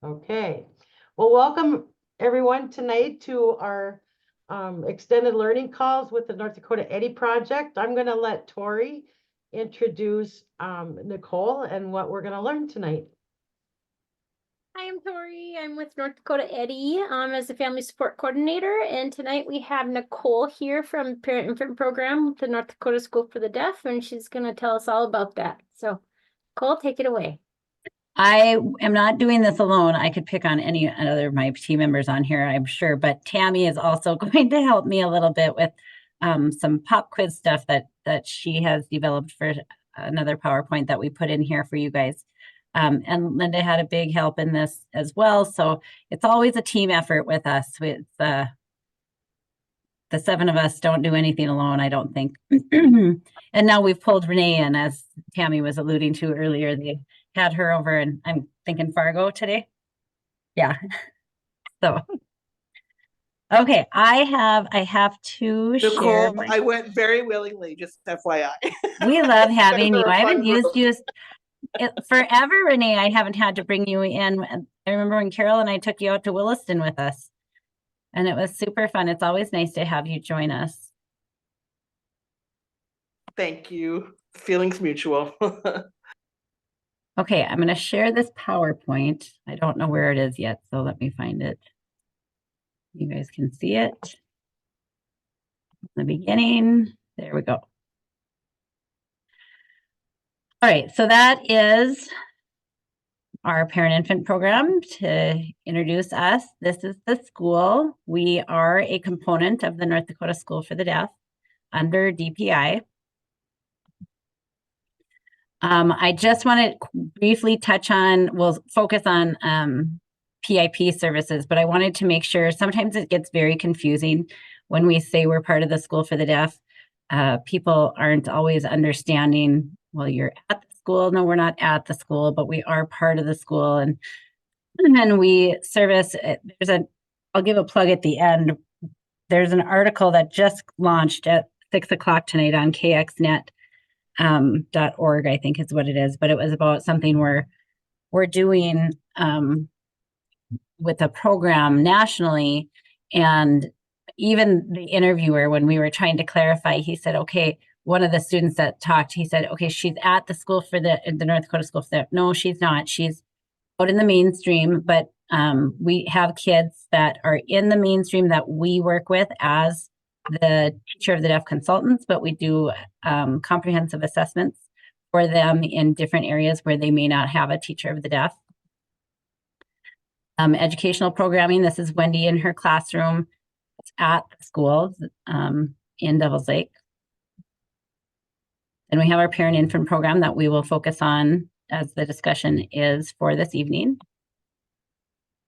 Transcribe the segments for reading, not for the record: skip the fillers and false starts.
Okay. Well, welcome everyone tonight to our extended learning calls with the North Dakota EHDI project. I'm going to let Tori introduce Nicole and what we're going to learn tonight. Hi, I'm Tori. I'm with North Dakota EHDI as a family support coordinator. And tonight we have Nicole here from Parent Infant Program with the North Dakota School for the Deaf, and she's going to tell us all about that. So, Nicole, take it away. I am not doing this alone. I could pick on any other of my team members on here, I'm sure, but Tammy is also going to help me a little bit with some pop quiz stuff that she has developed for another PowerPoint that we put in here for you guys. And Linda had a big help in this as well. So it's always a team effort with us. It's the seven of us don't do anything alone, I don't think. And now we've pulled Renee in, as Tammy was alluding to earlier. They had her over, and I'm thinking Fargo today. Yeah. So, okay, I have to Nicole, share. I went very willingly, just FYI. We love having you. I haven't used you forever, Renee. I haven't had to bring you in. I remember when Carol and I took you out to Williston with us, and it was super fun. It's always nice to have you join us. Thank you. Feelings mutual. Okay, I'm going to share this PowerPoint. I don't know where it is yet, so let me find it. You guys can see it. In the beginning, there we go. All right, so that is our parent-infant program. To introduce us, this is the school. We are a component of the North Dakota School for the Deaf under DPI. I just want to briefly touch on, we'll focus on PIP services, but I wanted to make sure, sometimes it gets very confusing when we say we're part of the School for the Deaf. People aren't always understanding, well, you're at the school. No, we're not at the school, but we are part of the school. And then we service, I'll give a plug at the end. There's an article that just launched at 6 o'clock tonight on KXNet. .org, I think is what it is, but it was about something we're doing with a program nationally. And even the interviewer, when we were trying to clarify, he said, okay, one of the students that talked, he said, okay, she's at the school for the North Dakota School for the, no, she's not. She's out in the mainstream, but we have kids that are in the mainstream that we work with as the teacher of the deaf consultants, but we do comprehensive assessments for them in different areas where they may not have a teacher of the deaf. Educational programming, this is Wendy in her classroom. It's at the school in Devils Lake. And we have our parent infant program that we will focus on as the discussion is for this evening.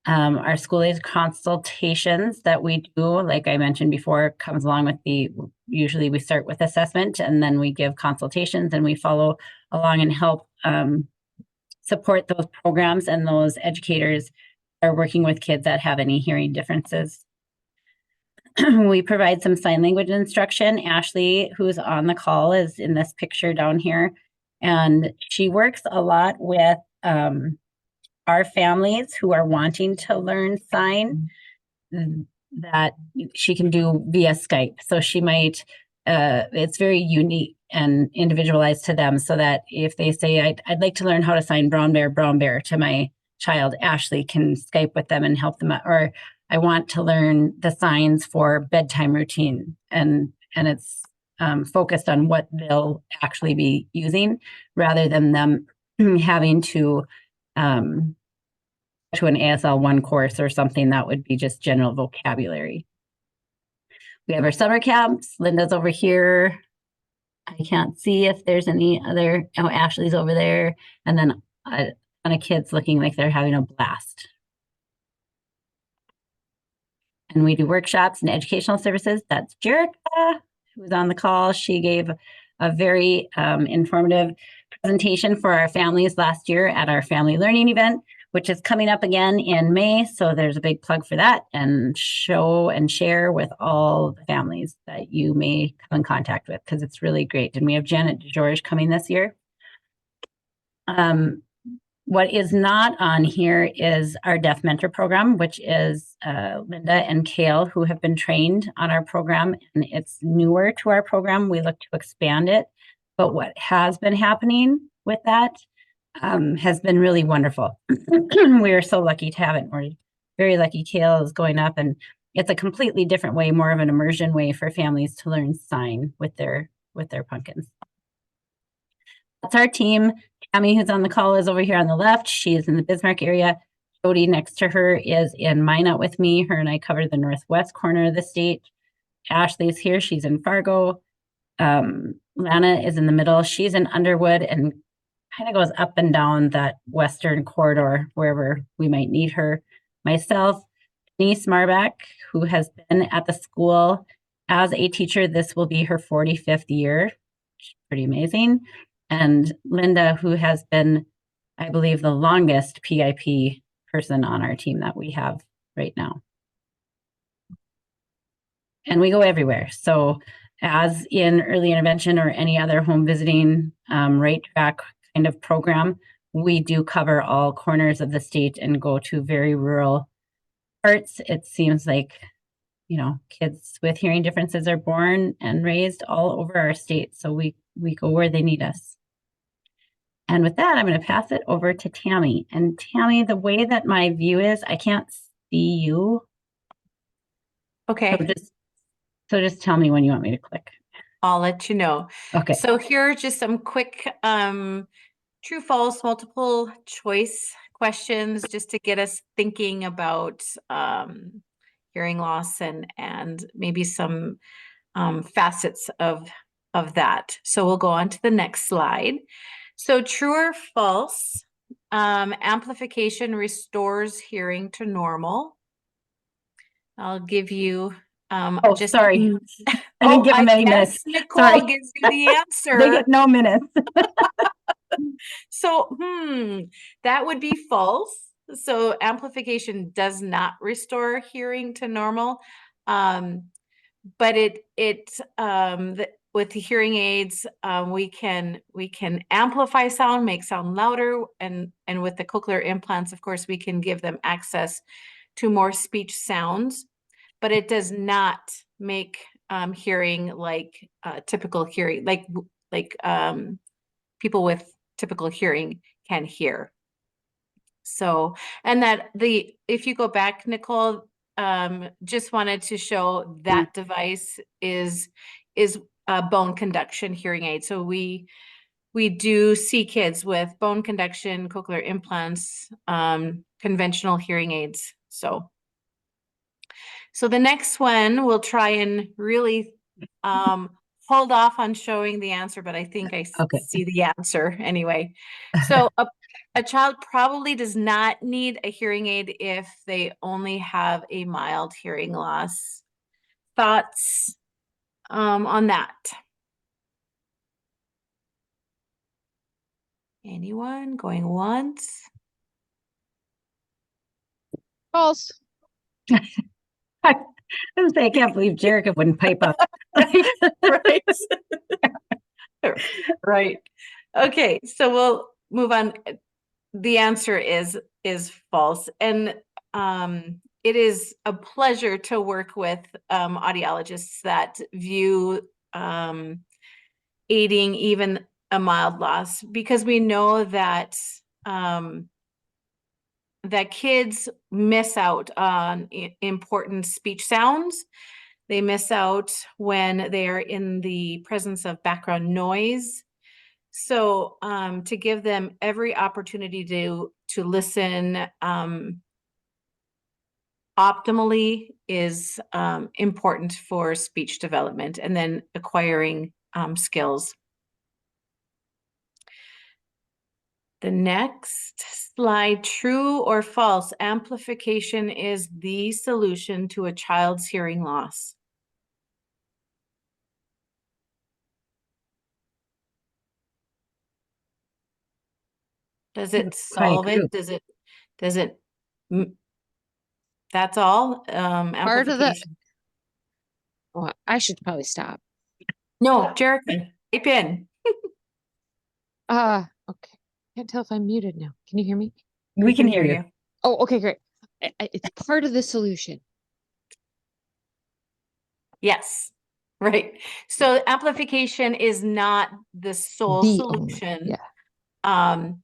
Our school age consultations that we do, like I mentioned before, comes along with usually we start with assessment and then we give consultations and we follow along and help support those programs and those educators that are working with kids that have any hearing differences. We provide some sign language instruction. Ashley, who's on the call, is in this picture down here, and she works a lot with our families who are wanting to learn sign that she can do via Skype. So she might, it's very unique and individualized to them, so that if they say, I'd like to learn how to sign brown bear to my child, Ashley can Skype with them and help them out. Or I want to learn the signs for bedtime routine, and it's focused on what they'll actually be using rather than them having to an ASL 1 course or something that would be just general vocabulary. We have our summer camps. Linda's over here. I can't see if there's any other, oh, Ashley's over there. And then a ton of kids looking like they're having a blast. And we do workshops and educational services. That's Jerica, who was on the call. She gave a very informative presentation for our families last year at our family learning event, which is coming up again in May. So there's a big plug for that, and show and share with all the families that you may come in contact with, because it's really great. And we have Janet DeGeorge coming this year. What is not on here is our Deaf Mentor program, which is Linda and Kale, who have been trained on our program, and it's newer to our program. We look to expand it. But what has been happening with that has been really wonderful. We are so lucky to have it. We're very lucky. Kale is going up, and it's a completely different way, more of an immersion way for families to learn sign with their pumpkins. That's our team. Tammy, who's on the call, is over here on the left. She is in the Bismarck area. Jody next to her is in Minot with me. Her and I cover the northwest corner of the state. Ashley's here. She's in Fargo. Lana is in the middle. She's in Underwood and kind of goes up and down that western corridor wherever we might need her. Myself, Denise Marback, who has been at the school as a teacher. This will be her 45th year. Which is pretty amazing. And Linda, who has been, I believe, the longest PIP person on our team that we have right now. And we go everywhere. So as in early intervention or any other home visiting right track kind of program, we do cover all corners of the state and go to very rural parts. It seems like, you know, kids with hearing differences are born and raised all over our state. So we go where they need us. And with that, I'm going to pass it over to Tammy. And Tammy, the way that my view is, I can't see you. Okay, So just tell me when you want me to click. I'll let you know. Okay. So here are just some quick true, false, multiple choice questions just to get us thinking about hearing loss and maybe some facets of that. So we'll go on to the next slide. So true or false, amplification restores hearing to normal. I'll give you Oh, just sorry. I didn't give them any minutes. Nicole Sorry. gives you the answer. They get no minutes. So, that would be false. So amplification does not restore hearing to normal. But with the hearing aids, we can amplify sound, make sound louder, and with the cochlear implants, of course, we can give them access to more speech sounds, but it does not make hearing like typical hearing, like people with typical hearing can hear. So, and if you go back, Nicole, just wanted to show that device is a bone conduction hearing aid. So we do see kids with bone conduction, cochlear implants, conventional hearing aids. So the next one, we'll try and really hold off on showing the answer, but I think I Okay. see the answer anyway. So a child probably does not need a hearing aid if they only have a mild hearing loss. Thoughts on that? Anyone going once? False. I was say, I can't believe Jerica wouldn't pipe up. Right. Right. Okay, so we'll move on. The answer is false. And it is a pleasure to work with audiologists that view aiding even a mild loss, because we know that that kids miss out on important speech sounds. They miss out when they are in the presence of background noise. So to give them every opportunity to listen optimally is important for speech development and then acquiring skills. The next slide, true or false, amplification is the solution to a child's hearing loss. Does it solve it? Does it, that's all? Part of the, Amplification. oh, I should probably stop. No, Jerica, type in. Okay. Can't tell if I'm muted now. Can you hear me? We can hear you. Oh, okay, great. It's part of the solution. Yes, right. So amplification is not the sole The only, solution. yeah. Um,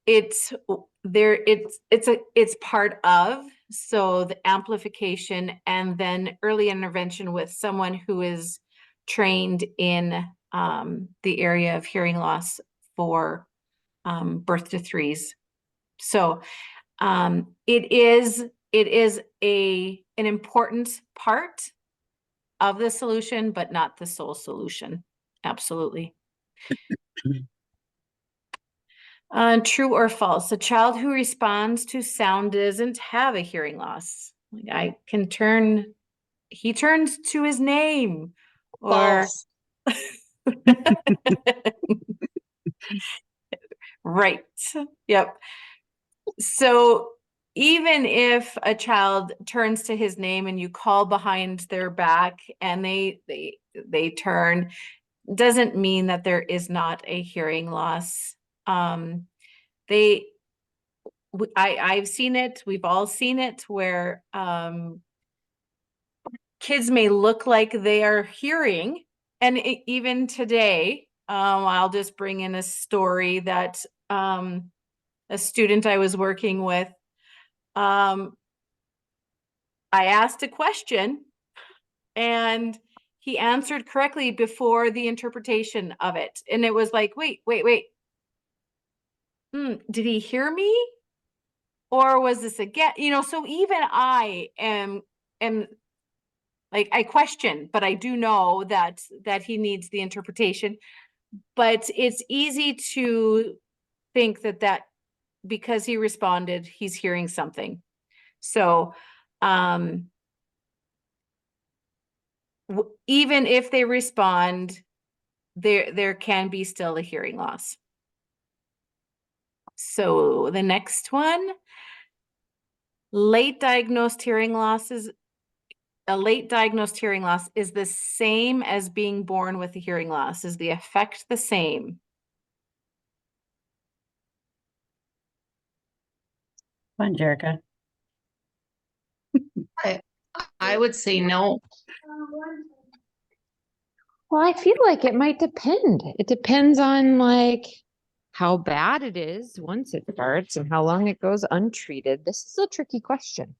it's there, it's part of, so the amplification and then early intervention with someone who is trained in the area of hearing loss for birth to threes. So it is an important part of the solution, but not the sole solution. Absolutely. True or false? A child who responds to sound doesn't have a hearing loss. Like he turns to his name or right. Yep. So even if a child turns to his name and you call behind their back and they turn, doesn't mean that there is not a hearing loss. I've seen it, we've all seen it, where kids may look like they are hearing, and even today, I'll just bring in a story that a student I was working with, I asked a question and he answered correctly before the interpretation of it. And it was like, wait. Did he hear me? Or was this again? So even I am like, I question, but I do know that he needs the interpretation. But it's easy to think that because he responded, he's hearing something. So even if they respond, there can be still a hearing loss. So the next one, late diagnosed hearing loss is the same as being born with a hearing loss. Is the effect the same? Come on, Jerica. I would say no. Well, I feel like it might depend. It depends on like how bad it is once it starts and how long it goes untreated. This is a tricky question.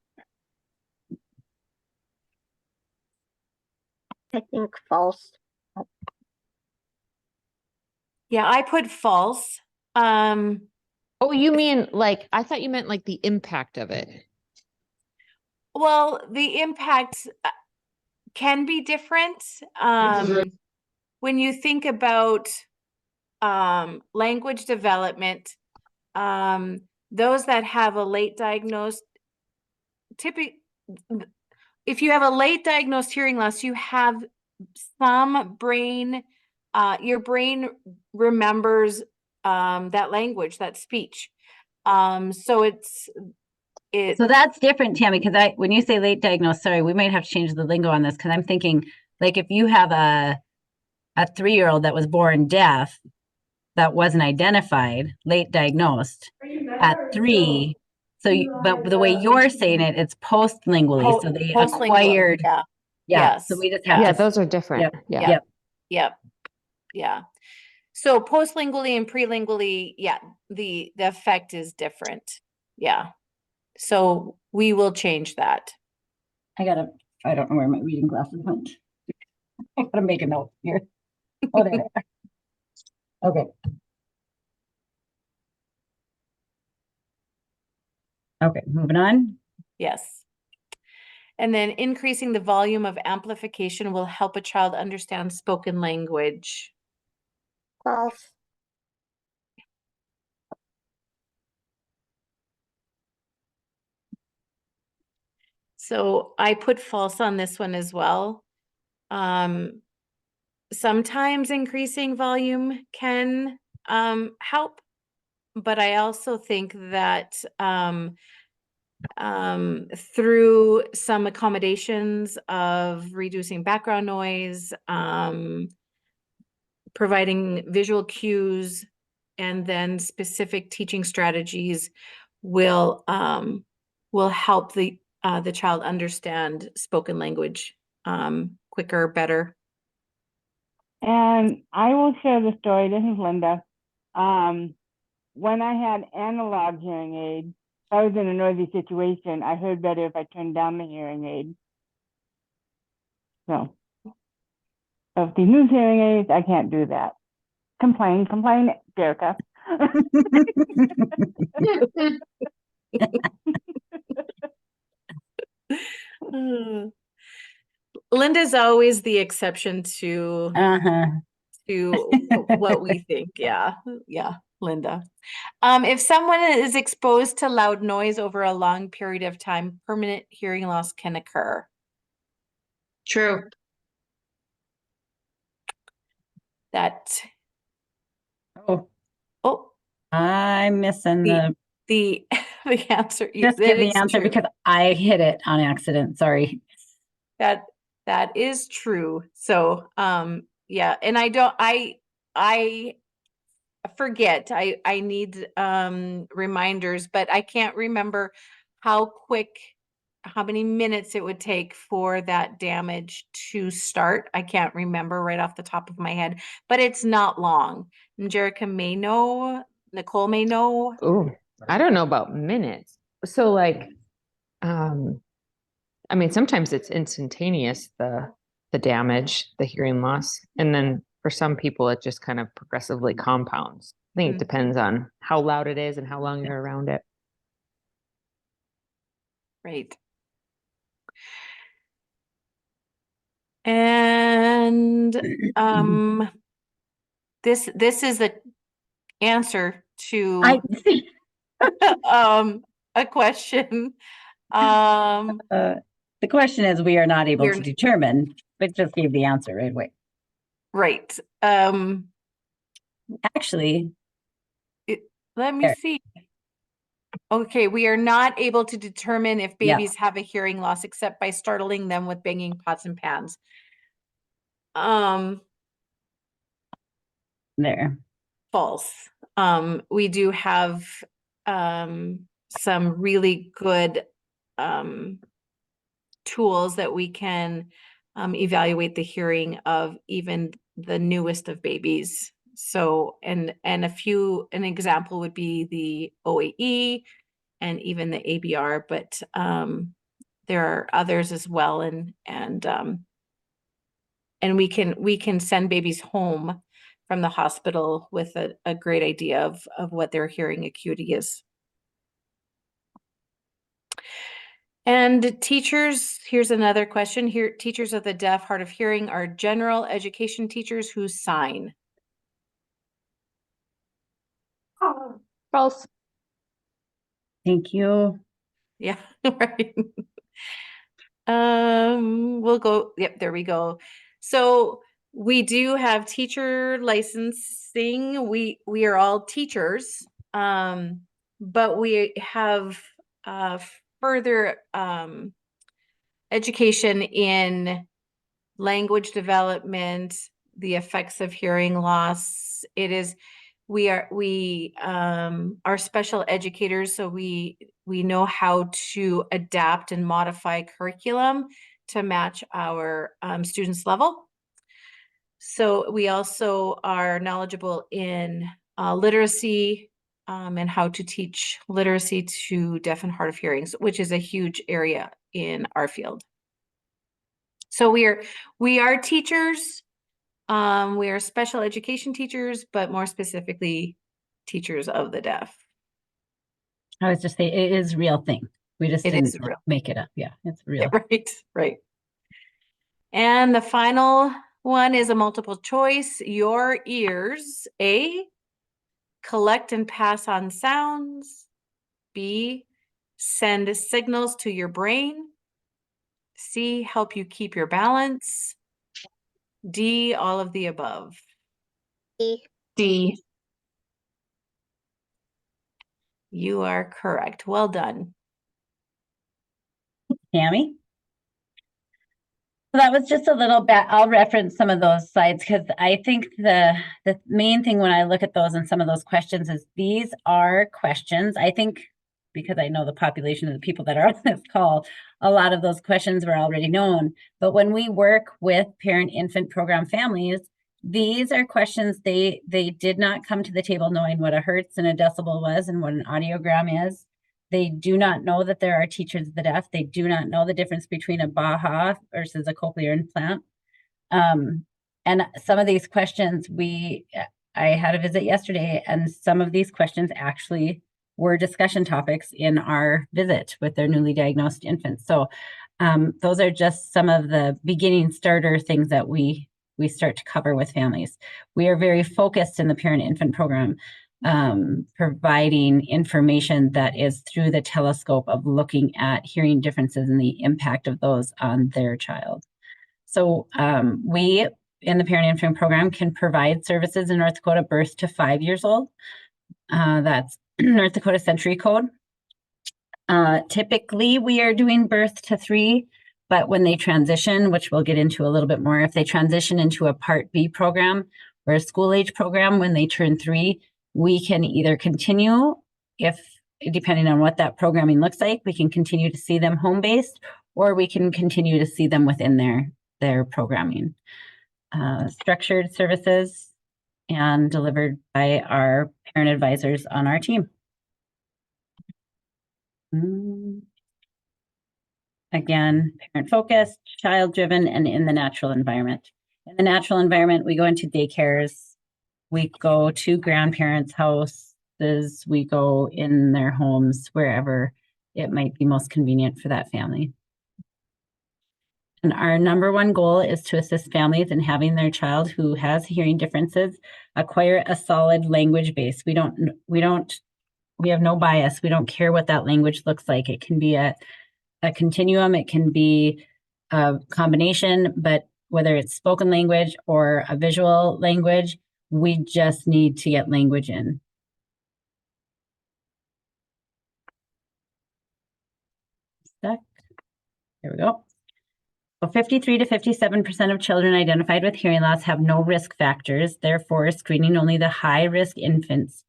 I think false. Yeah, I put false. Oh, you mean like, I thought you meant like the impact of it. Well, the impact can be different. When you think about language development, those that have a late diagnosed, if you have a late diagnosed hearing loss, you have some brain, your brain remembers that language, that speech. So So that's different, Tammy, because when you say late diagnosed, sorry, we might have to change the lingo on this, because I'm thinking, like, if you have a 3-year-old that was born deaf, that wasn't identified, late diagnosed at 3. So, but the way you're saying it, it's post-lingually. So they post-lingual, acquired. yeah. Yeah. Yes. So we just have Yeah, to. those are different. Yep. Yeah. So post-lingually and pre-lingually, yeah, the effect is different. Yeah. So we will change that. I don't know where my reading glasses went. I gotta make a note here. Oh, there they are. Okay. Okay, moving on. Yes. And then increasing the volume of amplification will help a child understand spoken language. False. So I put false on this one as well. Sometimes increasing volume can help, but I also think that through some accommodations of reducing background noise, providing visual cues, and then specific teaching strategies will help the child understand spoken language quicker, better. And I will share the story. This is Linda. When I had analog hearing aid, if I was in a noisy situation, I heard better if I turned down the hearing aid. So if these new hearing aids, I can't do that. Complain, Jerica. Linda's always the exception to what we think. Yeah, Linda. If someone is exposed to loud noise over a long period of time, permanent hearing loss can occur. True. That Oh, oh I'm missing the, the answer. just that give the is answer true. because I hit it on accident. Sorry. That is true. So yeah, and I forget. I need reminders, but I can't remember how many minutes it would take for that damage to start. I can't remember right off the top of my head, but it's not long. And Jerica may know, Nicole may know. Oh, I don't know about minutes. So like, I mean, sometimes it's instantaneous, the damage, the hearing loss. And then for some people, it just kind of progressively compounds. I think it depends on how loud it is and how long you're around it. Right. And this is the answer to a question. The question is, we are not able We're- to determine, but just gave the answer right away. Right. Actually, Let me There. see. Okay, we are not able to determine if Yeah. babies have a hearing loss except by startling them with banging pots and pans. there. False. We do have some really good tools that we can evaluate the hearing of even the newest of babies. So, and an example would be the OAE and even the ABR, but there are others as well. And we can send babies home from the hospital with a great idea of what their hearing acuity is. And teachers, here's another question here. Teachers of the deaf, hard of hearing are general education teachers who sign. False. Thank you. Yeah, right. We'll go, yep, there we go. So we do have teacher licensing. We are all teachers, but we have further education in language development, the effects of hearing loss. We are special educators, so we know how to adapt and modify curriculum to match our students' level. So we also are knowledgeable in literacy and how to teach literacy to deaf and hard of hearings, which is a huge area in our field. So we are teachers. We are special education teachers, but more specifically, teachers of the deaf. I was just saying, it is a real thing. We just It didn't is real. make it up. Yeah, it's real. Right. And the final one is a multiple choice. Your ears, A, collect and pass on sounds. B, send signals to your brain. C, help you keep your balance. D, all of the above. D. You are correct. Well done. Tammy? That was just a little bit, I'll reference some of those slides because I think the main thing when I look at those and some of those questions is these are questions. I think because I know the population of the people that are on this call, a lot of those questions were already known. But when we work with parent-infant program families, these are questions they did not come to the table knowing what a hertz and a decibel was and what an audiogram is. They do not know that there are teachers of the deaf. They do not know the difference between a BAHA versus a cochlear implant. And some of these questions I had a visit yesterday, and some of these questions actually were discussion topics in our visit with their newly diagnosed infants. So those are just some of the beginning starter things that we start to cover with families. We are very focused in the parent-infant program, providing information that is through the telescope of looking at hearing differences and the impact of those on their child. So we in the parent-infant program can provide services in North Dakota birth to 5 years old. That's North Dakota Century Code. Typically, we are doing birth to 3, but when they transition, which we'll get into a little bit more, if they transition into a Part B program or a school age program when they turn 3, we can either continue, depending on what that programming looks like, we can continue to see them home-based, or we can continue to see them within their programming. Structured services and delivered by our parent advisors on our team. Again, parent-focused, child-driven, and in the natural environment. In the natural environment, we go into daycares, we go to grandparents' houses, we go in their homes, wherever it might be most convenient for that family. And our number one goal is to assist families in having their child who has hearing differences acquire a solid language base. We have no bias. We don't care what that language looks like. It can be a continuum, it can be a combination, but whether it's spoken language or a visual language, we just need to get language in. Stuck. There we go. So 53 to 57% of children identified with hearing loss have no risk factors. Therefore, screening only the high-risk infants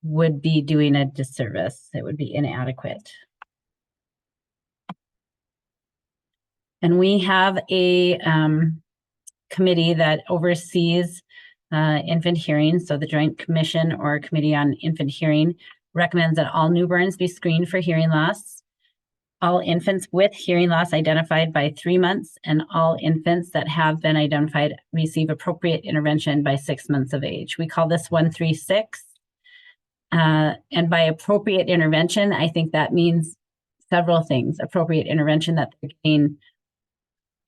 would be doing a disservice. It would be inadequate. And we have a committee that oversees infant hearing. So the Joint Commission or Committee on Infant Hearing recommends that all newborns be screened for hearing loss. All infants with hearing loss identified by 3 months, and all infants that have been identified receive appropriate intervention by 6 months of age. We call this 136. And by appropriate intervention, I think that means several things. Appropriate intervention, that they're getting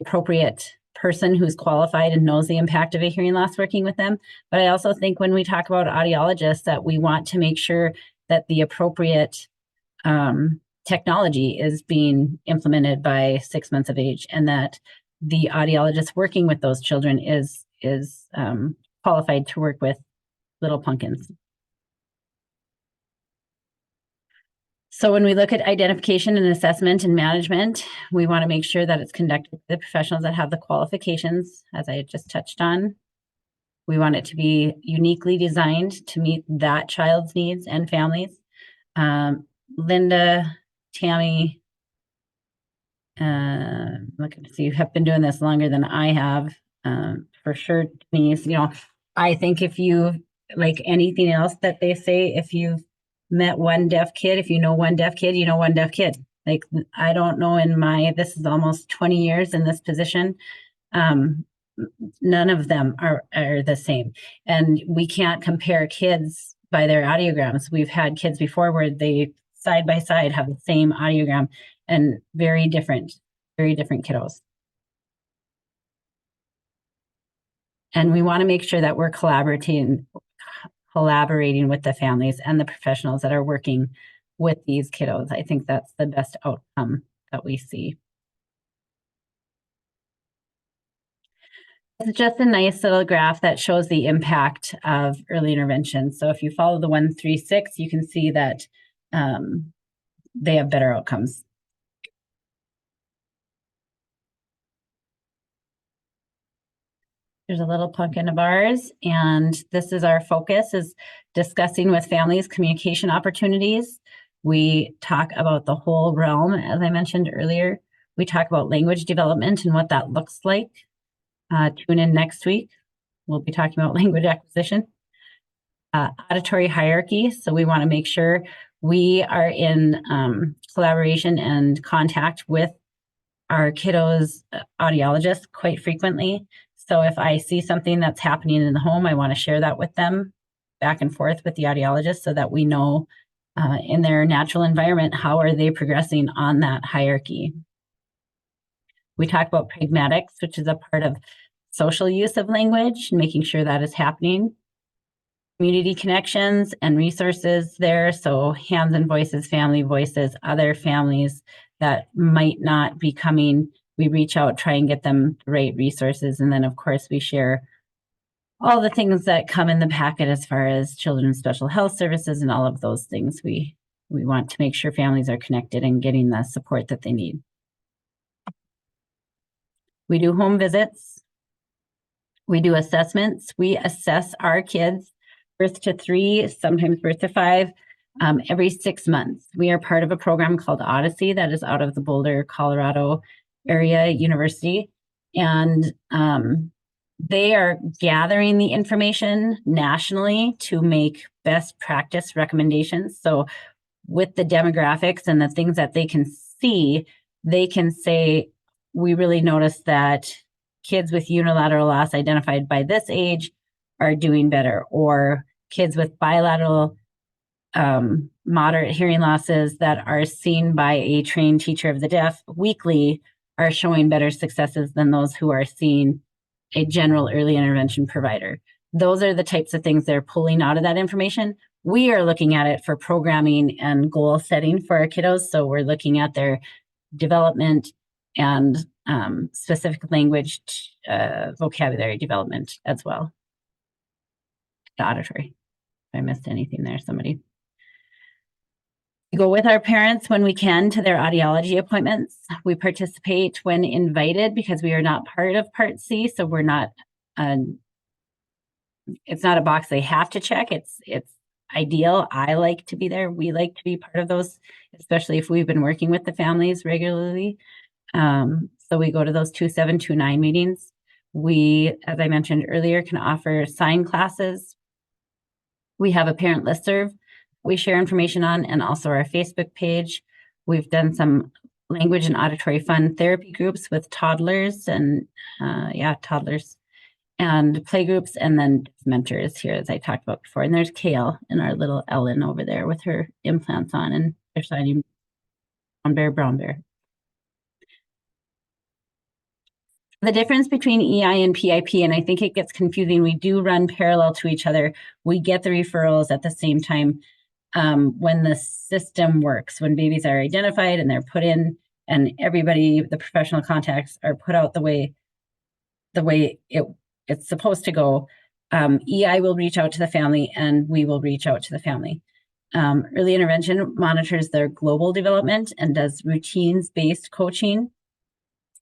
appropriate person who's qualified and knows the impact of a hearing loss working with them. But I also think when we talk about audiologists, that we want to make sure that the appropriate technology is being implemented by 6 months of age, and that the audiologist working with those children is qualified to work with little pumpkins. So when we look at identification and assessment and management, we want to make sure that it's conducted by the professionals that have the qualifications, as I just touched on. We want it to be uniquely designed to meet that child's needs and families. Linda, Tammy, looking to see, you have been doing this longer than I have, for sure. Denise, I think if you, like anything else that they say, if you've met one deaf kid, if you know one deaf kid, you know one deaf kid. Like, I don't know, this is almost 20 years in this position. None of them are the same. And we can't compare kids by their audiograms. We've had kids before where they side by side have the same audiogram, and very different kiddos. And we want to make sure that we're collaborating with the families and the professionals that are working with these kiddos. I think that's the best outcome that we see. It's just a nice little graph that shows the impact of early intervention. So if you follow the 136, you can see that they have better outcomes. There's a little pumpkin of ours, and this is our focus, is discussing with families communication opportunities. We talk about the whole realm, as I mentioned earlier. We talk about language development and what that looks like. Tune in next week. We'll be talking about language acquisition. Auditory hierarchy. So we want to make sure we are in collaboration and contact with our kiddos' audiologists quite frequently. So if I see something that's happening in the home, I want to share that with them back and forth with the audiologist so that we know in their natural environment, how are they progressing on that hierarchy. We talk about pragmatics, which is a part of social use of language, making sure that is happening. Community connections and resources there. So hands and voices, family voices, other families that might not be coming. We reach out, try and get them the right resources. And then of course we share all the things that come in the packet as far as children's special health services and all of those things. We want to make sure families are connected and getting the support that they need. We do home visits. We do assessments. We assess our kids birth to 3, sometimes birth to 5, every 6 months. We are part of a program called Odyssey that is out of the Boulder, Colorado area university. And they are gathering the information nationally to make best practice recommendations. So with the demographics and the things that they can see, they can say, we really noticed that kids with unilateral loss identified by this age are doing better, or kids with bilateral moderate hearing losses that are seen by a trained teacher of the deaf weekly are showing better successes than those who are seeing a general early intervention provider. Those are the types of things they're pulling out of that information. We are looking at it for programming and goal setting for our kiddos. So we're looking at their development and specific language vocabulary development as well. Auditory. If I missed anything there, somebody. We go with our parents when we can to their audiology appointments. We participate when invited because we are not part of Part C, so we're not. It's not a box they have to check. It's ideal. I like to be there. We like to be part of those, especially if we've been working with the families regularly. So we go to those 2-7, 2-9 meetings. We, as I mentioned earlier, can offer sign classes. We have a parent listserv we share information on, and also our Facebook page. We've done some language and auditory fun therapy groups with toddlers and toddlers and play groups, and then mentors here, as I talked about before. And there's Kale and our little Ellen over there with her implants on, and they're signing brown bear. The difference between EI and PIP, and I think it gets confusing, we do run parallel to each other. We get the referrals at the same time when the system works, when babies are identified and they're put in, and everybody, the professional contacts are put out the way it's supposed to go. EI will reach out to the family and we will reach out to the family. Early intervention monitors their global development and does routines-based coaching.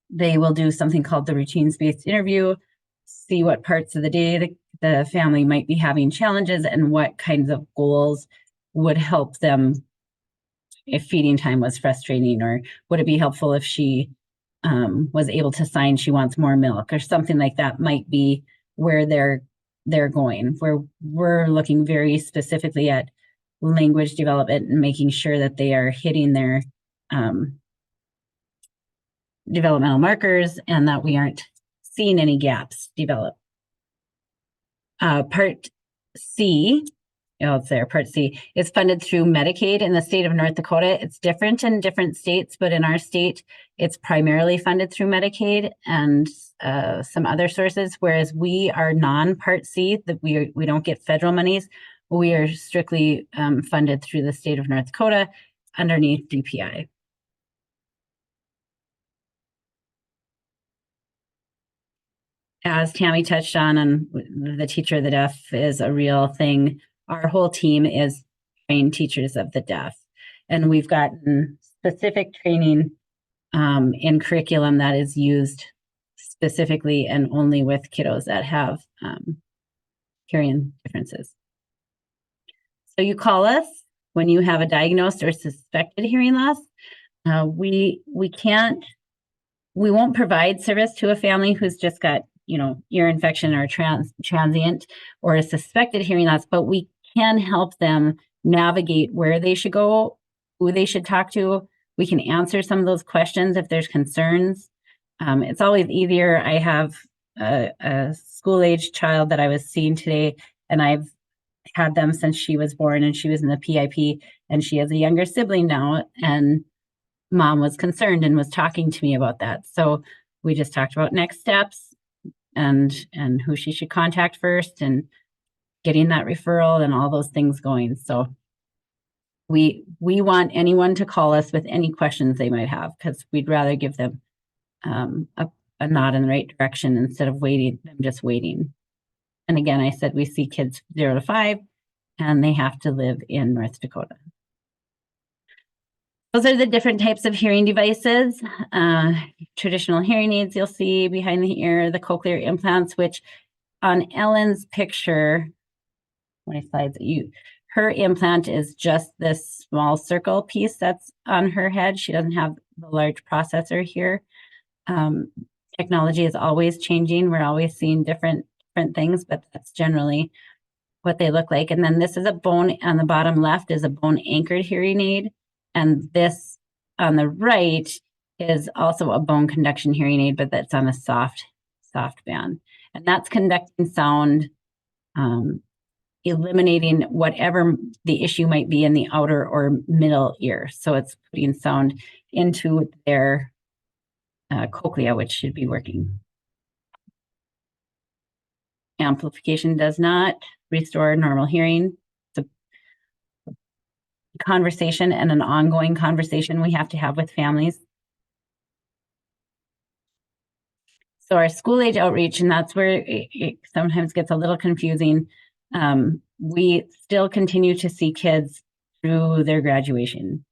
They will do something called the routines-based interview, see what parts of the day the family might be having challenges and what kinds of goals would help them if feeding time was frustrating, or would it be helpful if she was able to sign she wants more milk, or something like that might be where they're going, where we're looking very specifically at language development and making sure that they are hitting their developmental markers and that we aren't seeing any gaps develop. Part C, it's there, Part C, is funded through Medicaid in the state of North Dakota. It's different in different states, but in our state, it's primarily funded through Medicaid and some other sources, whereas we are non-Part C, that we don't get federal monies. We are strictly funded through the state of North Dakota underneath DPI. As Tammy touched on, and the teacher of the deaf is a real thing. Our whole team is trained teachers of the deaf, and we've gotten specific training in curriculum that is used specifically and only with kiddos that have hearing differences. So you call us when you have a diagnosed or suspected hearing loss. We won't provide service to a family who's just got, ear infection or transient or a suspected hearing loss, but we can help them navigate where they should go, who they should talk to. We can answer some of those questions if there's concerns. It's always easier. I have a school-age child that I was seeing today, and I've had them since she was born, and she was in the PIP, and she has a younger sibling now, and mom was concerned and was talking to me about that. So we just talked about next steps and who she should contact first and getting that referral and all those things going. So we want anyone to call us with any questions they might have, because we'd rather give them a nod in the right direction instead of just waiting. And again, I said we see kids 0 to 5, and they have to live in North Dakota. Those are the different types of hearing devices. Traditional hearing aids you'll see behind the ear, the cochlear implants, which on Ellen's picture, my slides, her implant is just this small circle piece that's on her head. She doesn't have the large processor here. Technology is always changing. We're always seeing different things, but that's generally what they look like. And then this is a bone on the bottom left is a bone anchored hearing aid. And this on the right is also a bone conduction hearing aid, but that's on a soft band. And that's conducting sound, eliminating whatever the issue might be in the outer or middle ear. So it's putting sound into their cochlea, which should be working. Amplification does not restore normal hearing. It's a conversation and an ongoing conversation we have to have with families. So our school age outreach, and that's where it sometimes gets a little confusing. We still continue to see kids through their graduation.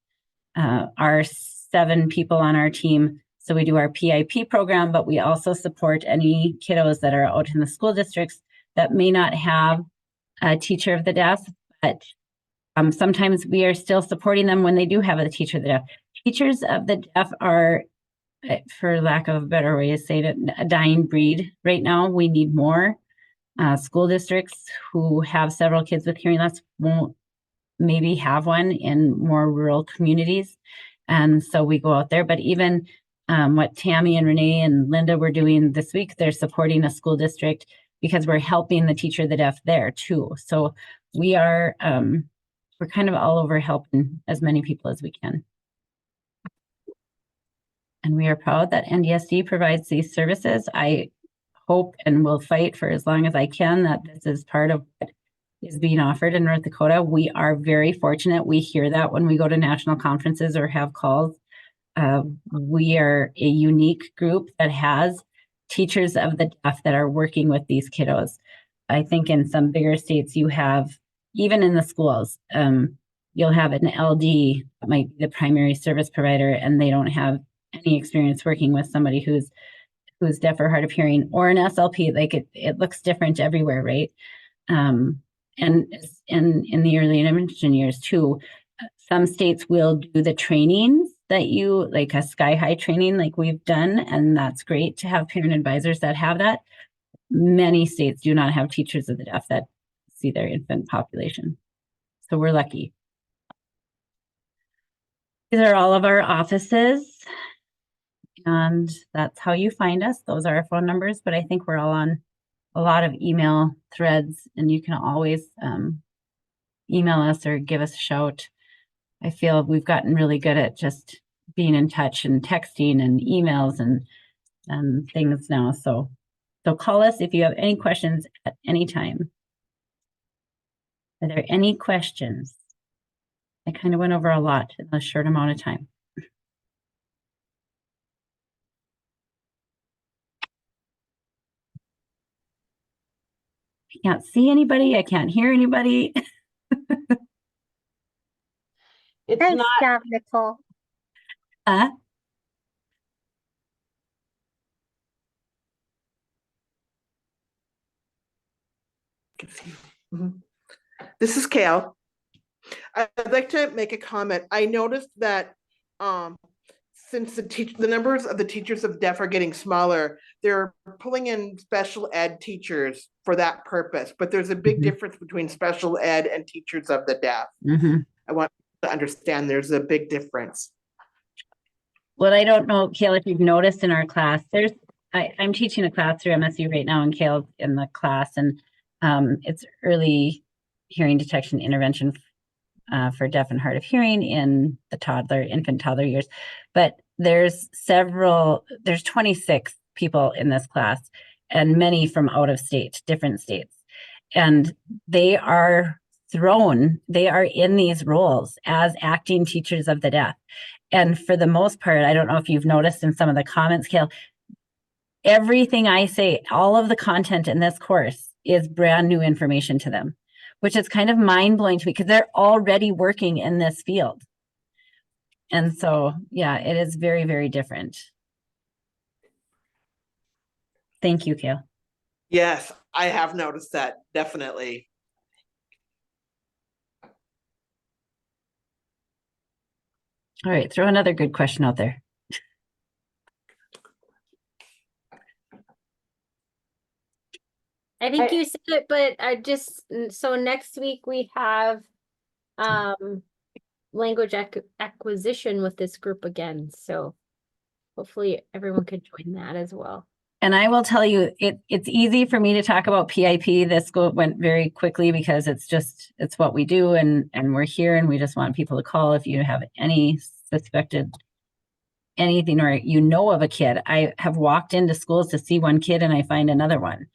Our 7 people on our team, so we do our PIP program, but we also support any kiddos that are out in the school districts that may not have a teacher of the deaf, but sometimes we are still supporting them when they do have a teacher of the deaf. Teachers of the deaf are, for lack of a better way to say it, a dying breed right now. We need more. School districts who have several kids with hearing loss won't maybe have one in more rural communities. And so we go out there, but even what Tammy and Renee and Linda were doing this week, they're supporting a school district because we're helping the teacher of the deaf there too. So we are, we're kind of all over helping as many people as we can. And we are proud that NDSD provides these services. I hope and will fight for as long as I can that this is part of what is being offered in North Dakota. We are very fortunate. We hear that when we go to national conferences or have calls. We are a unique group that has teachers of the deaf that are working with these kiddos. I think in some bigger states you have, even in the schools, you'll have an LD that might be the primary service provider, and they don't have any experience working with somebody who's deaf or hard of hearing, or an SLP. Like it looks different everywhere, right? And in the early intervention years too, some states will do the trainings that you, like a sky high training like we've done, and that's great to have parent advisors that have that. Many states do not have teachers of the deaf that see their infant population. So we're lucky. These are all of our offices, and that's how you find us. Those are our phone numbers, but I think we're all on a lot of email threads, and you can always email us or give us a shout. I feel we've gotten really good at just being in touch and texting and emails and things now. So call us if you have any questions at any time. Are there any questions? I kind of went over a lot in a short amount of time. I can't see anybody. I can't hear anybody. It's Nice not, job, Nicole. can see. Mhm. This is Kale. I'd like to make a comment. I noticed that since the numbers of the teachers of deaf are getting smaller, they're pulling in special ed teachers for that purpose. But there's a big Mhm. difference between special ed and teachers of the deaf. Mhm. I want to understand there's a big difference. Well, I don't know, Kale, if you've noticed in our class, I'm teaching a class through MSU right now, and Kale's in the class, and it's early hearing detection intervention for deaf and hard of hearing in the infant toddler years. But there's 26 people in this class, and many from out of state, different states. And they are in these roles as acting teachers of the deaf. And for the most part, I don't know if you've noticed in some of the comments, Kale, everything I say, all of the content in this course is brand new information to them, which is kind of mind blowing to me because they're already working in this field. And so, yeah, it is very, very different. Thank you, Kale. Yes, I have noticed that, definitely. All right, throw another good question out there. I think you said it, but so next week we have language acquisition with this group again. So hopefully everyone could join that as well. And I will tell you, it's easy for me to talk about PIP. This went very quickly because it's what we do, and we're here, and we just want people to call if you have any suspected anything, or you know of a kid. I have walked into schools to see one kid and I find another one.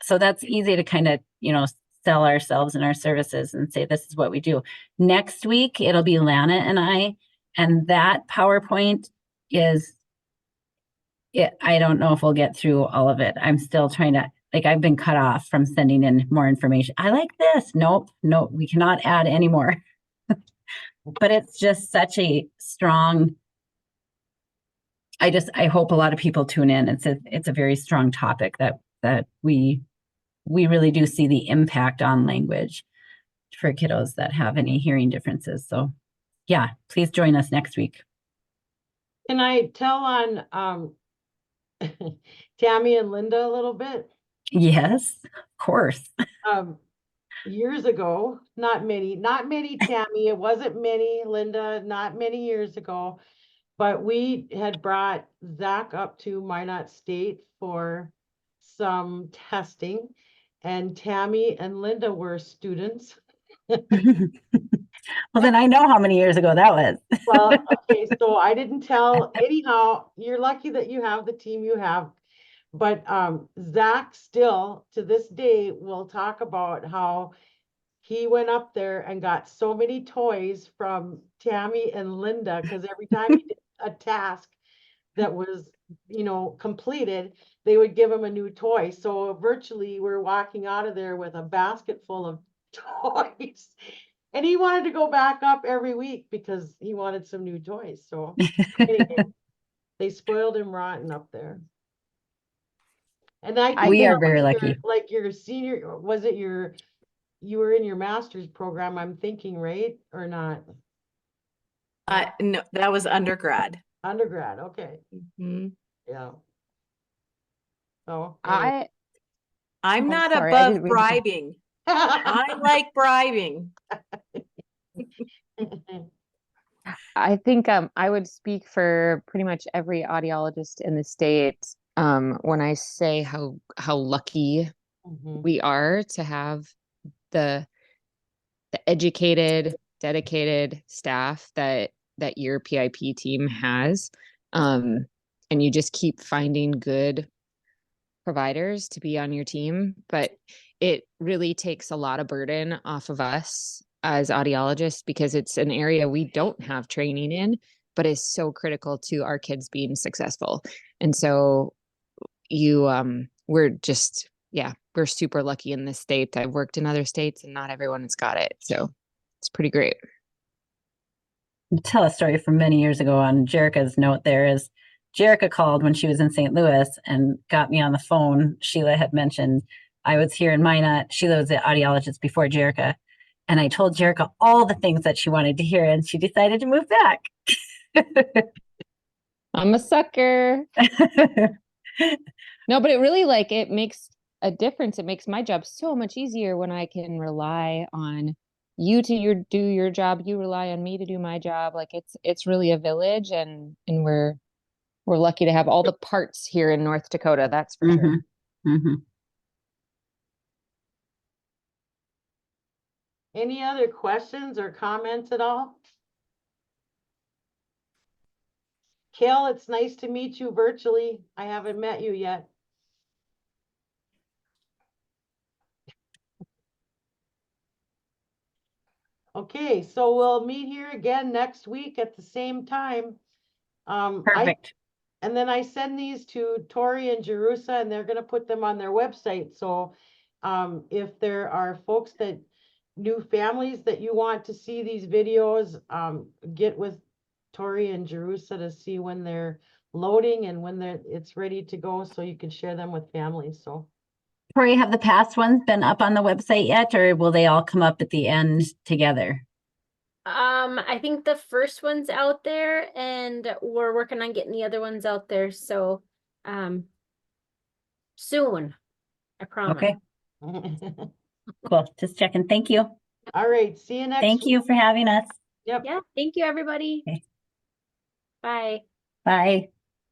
So that's easy to kind of, sell ourselves and our services and say, this is what we do. Next week, it'll be Lana and I, and that PowerPoint I don't know if we'll get through all of it. I'm still trying to, I've been cut off from sending in more information. I like this. Nope, we cannot add any more. But it's just such a strong, I hope a lot of people tune in. It's a very strong topic that we really do see the impact on language for kiddos that have any hearing differences. So yeah, please join us next week. Can I tell on Tammy and Linda a little bit? Yes, of course. Years ago, not many, Tammy, it wasn't many, Linda, not many years ago, but we had brought Zach up to Minot State for some testing, and Tammy and Linda were students. Well, then I know how many years ago that was. Well, okay, so I didn't tell. Anyhow, you're lucky that you have the team you have. But Zach still, to this day, will talk about how he went up there and got so many toys from Tammy and Linda, because every time he did a task that was, completed, they would give him a new toy. So virtually we're walking out of there with a basket full of toys. And he wanted to go back up every week because he wanted some new toys. So anyway, they spoiled him rotten up there. And I think We that are very was lucky. your senior, was it you were in your master's program, I'm thinking, right? Or not? No, that was undergrad. Undergrad, okay. Mhm. Yeah. So anyway. I'm Oh, not sorry, I above didn't mean to- bribing. I like bribing. I think I would speak for pretty much every audiologist in the state when I say how lucky Mhm. we are to have the educated, dedicated staff that your PIP team has. And you just keep finding good providers to be on your team, but it really takes a lot of burden off of us as audiologists because it's an area we don't have training in, but is so critical to our kids being successful. And so we're just, we're super lucky in this state. I've worked in other states and not everyone has got it. So it's pretty great. I'll tell a story from many years ago on Jerica's note. Jerica called when she was in St. Louis and got me on the phone. Sheila had mentioned I was here in Minot. Sheila was the audiologist before Jerica. And I told Jerica all the things that she wanted to hear, and she decided to move back. I'm a sucker. No, but it really like it makes a difference. It makes my job so much easier when I can rely on you to do your job. You rely on me to do my job. Like it's really a village, and we're lucky to have all the parts here in North Dakota. That's for sure. Any other questions or comments at all? Kel, it's nice to meet you virtually. I haven't met you yet. Okay, so we'll meet here again next week at the same time. Perfect. And then I send these to Tori and Jerusa, and they're gonna put them on their website. So if there are folks that, new families that you want to see these videos, get with Tori and Jerusa to see when they're loading and when it's ready to go, so you can share them with families. So Tori, have the past ones been up on the website yet, or will they all come up at the end together? I think the first one's out there, and we're working on getting the other ones out there. So, soon, I promise. Okay, cool. Just checking. Thank you. all right, see you next Thank week. you for having us. Yep. Yeah, thank you, everybody. Okay. Bye. Bye.